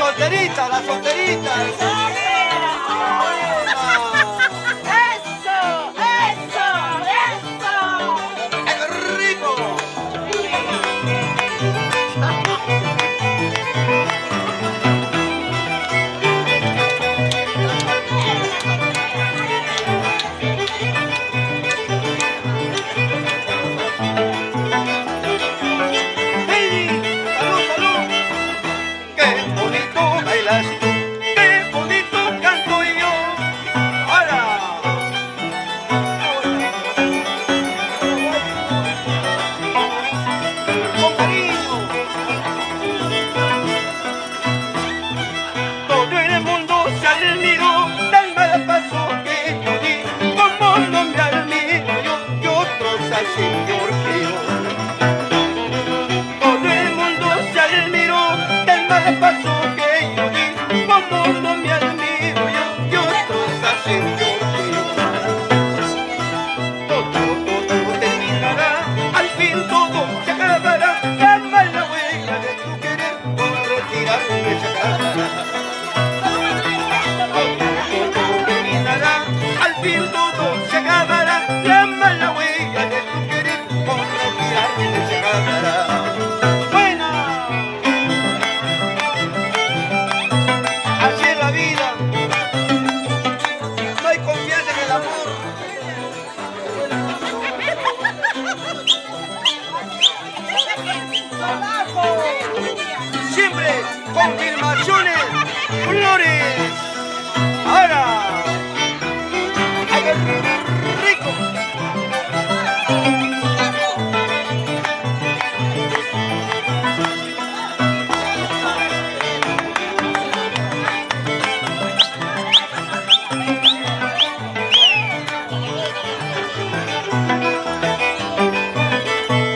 solteritas, las solteritas. ¡Eso! ¡Eso! ¡Eso! ¡Qué rico! ¡Hey! ¡Salud, salud! ¡Qué bonito bailas tú! ¡Qué bonito canto yo! ¡Hola! Con cariño. Todo el mundo se admiró del mal paso que yo di, como no me admiro yo y otros al señor que yo. Todo el mundo se admiró del mal paso que yo di, como no me admiro yo y otros al señor que yo. Todo terminará, al fin todo se acabará, la mala huella de tu querer por retirarme se acabará. Todo terminará, al fin todo se acabará, la mala huella de tu querer por retirarme se acabará. ¡Buena! Así es la vida, no hay confianza en el amor. Siempre confirmaciones, flores. Ahora, ¡ay, qué rico!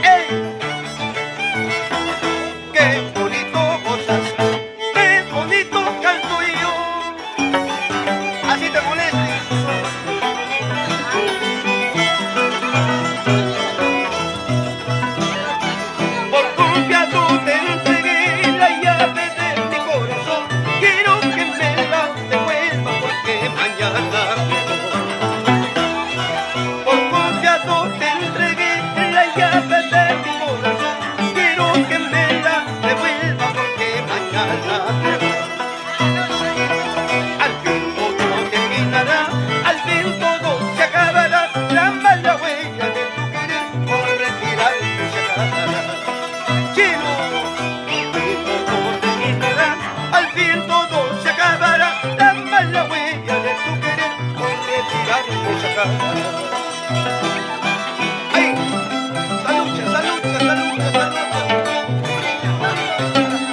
¡Ey! ¡Qué bonito gozas! ¡Qué bonito canto yo! Así te molestes. Por confiado te entregué la llave de mi corazón. Quiero que me la devuelva porque mañana me voy. Por confiado te entregué la llave de mi corazón. Quiero que me la devuelva porque mañana me voy. Al fin todo terminará, al fin todo se acabará, la mala huella de tu querer por retirarme se acabará. Chino, al fin todo terminará, al fin todo se acabará, la mala huella de tu querer por retirarme se acabará. ¡Ay! ¡Salucha, salucha, salucha, salucha!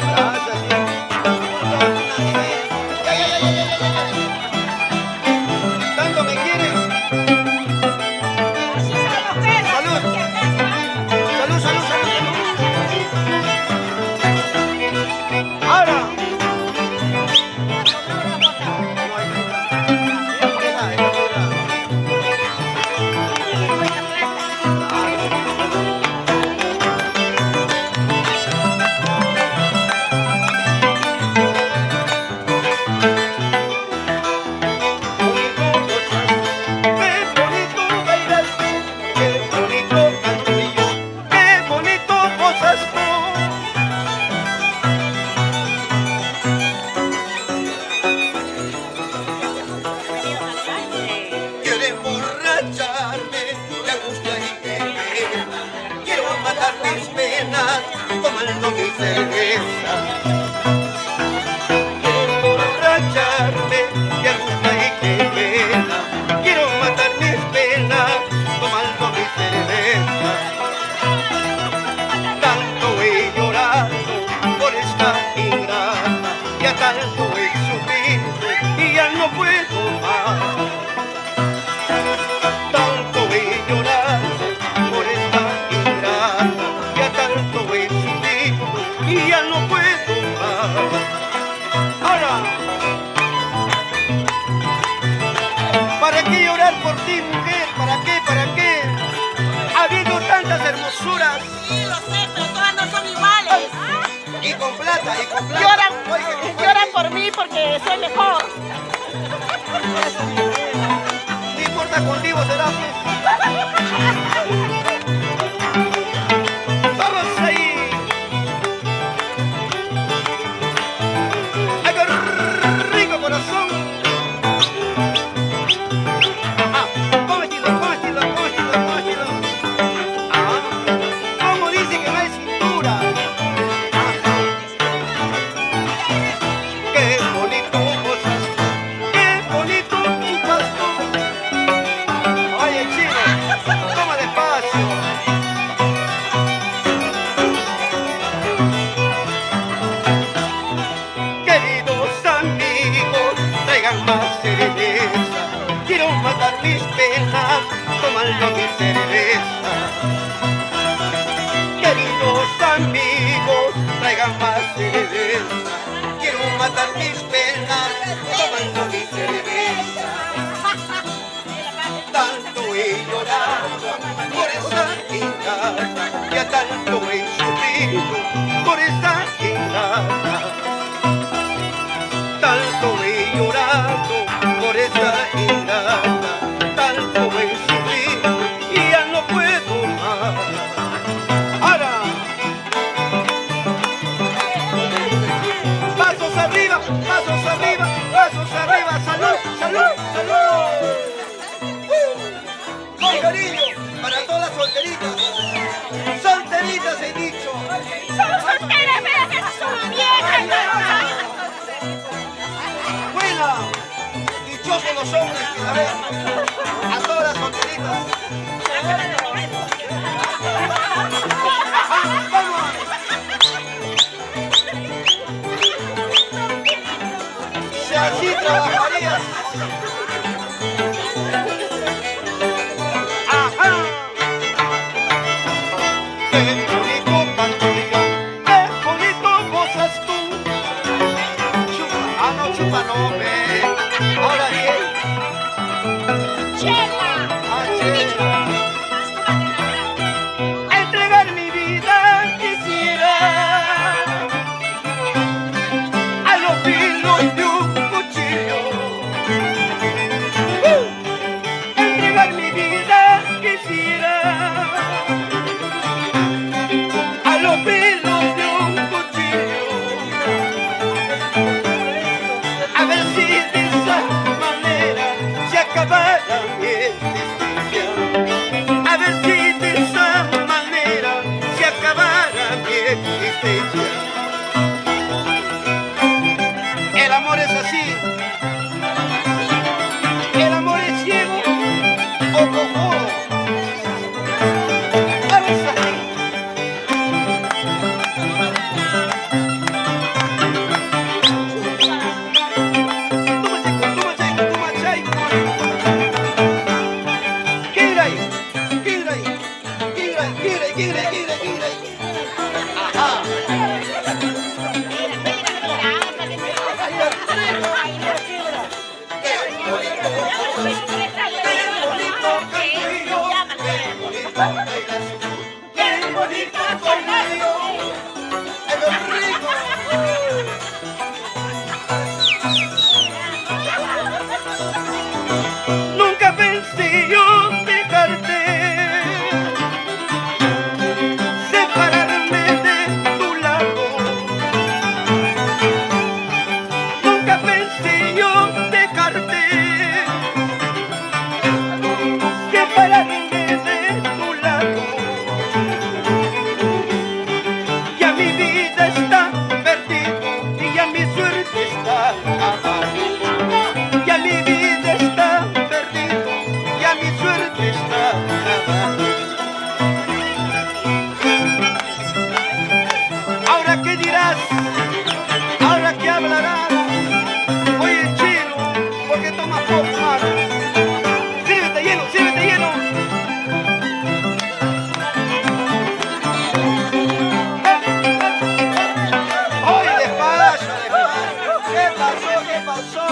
Gracias, ¿tanto me quieren? ¡Salud! ¡Salud, salud, salud, salud! ¡Ahora! Qué bonito bailas tú, qué bonito canto yo, qué bonito gozas tú. Quiero emborracharme de angustia y de pena, quiero matar mis penas tomando mi cerveza. Quiero emborracharme de angustia y de pena, quiero matar mis penas tomando mi cerveza. Tanto he llorado por esta ingrata, ya tanto he sufrido y ya no puedo más. Tanto he llorado por esta ingrata, ya tanto he sufrido y ya no puedo más. Ahora, ¿para qué llorar por ti, mujer? ¿Para qué? ¿Para qué? Habiendo tantas hermosuras. Sí, lo sé, pero todas no son iguales. Y con plata, y con plata. Lloran, Oiga, lloran por mí porque soy mejor. No importa, contigo será pues. Vamos ahí. ¡Ay, qué rico corazón! Con estilo, con estilo, con estilo, con estilo. Como dice que no hay cintura. Qué bonito gozas, qué bonito chupas tú. Oye, chino, toma despacio. Queridos amigos, traigan más cerveza. Quiero matar mis penas, tomando mi cerveza. Queridos amigos, traigan más cerveza. Quiero matar mis penas, tomando mi cerveza. Tanto he llorado por esa ingrata, ya tanto he sufrido por esa ingrata. Tanto he llorado por esa ingrata, tanto he sufrido y ya no puedo más. Ahora, pasos arriba, pasos arriba, pasos arriba, salud, salud, salud. Con cariño para todas las solteritas, solteritas he dicho. Somos solteras, pero que son viejas. Buena, dichosos los hombres que la ven, a todas las solteritas. ¡Vamos! Si así trabajarías. ¡Ajá! ¡Qué bonito cantillo! ¡Qué bonito gozas tú! Chupa, no chupa, no, ven. Ahora bien. Chela. Chela. Entregar mi vida quisiera a los filos de un cuchillo. Entregar mi vida quisiera a los filos de un cuchillo. A ver si de esa manera se acabara mi existencia. A ver si de esa manera se acabara mi existencia. El amor es así. El amor es ciego o cojudo. Vamos ahí. ¡Qué bonito conmigo! ¡Es rico! Nunca pensé yo dejarte, separarme de tu lado. Nunca pensé yo dejarte, separarme de tu lado. Ya mi vida está perdida y ya mi suerte está abajo. Ya mi vida está perdida, ya mi suerte está abajo. Ahora qué dirás, ahora qué hablarás. Oye chino, ¿por qué tomas poco más? Sírvete lleno, sírvete lleno. Oye, despacio, despacio. ¿Qué pasó? ¿Qué pasó?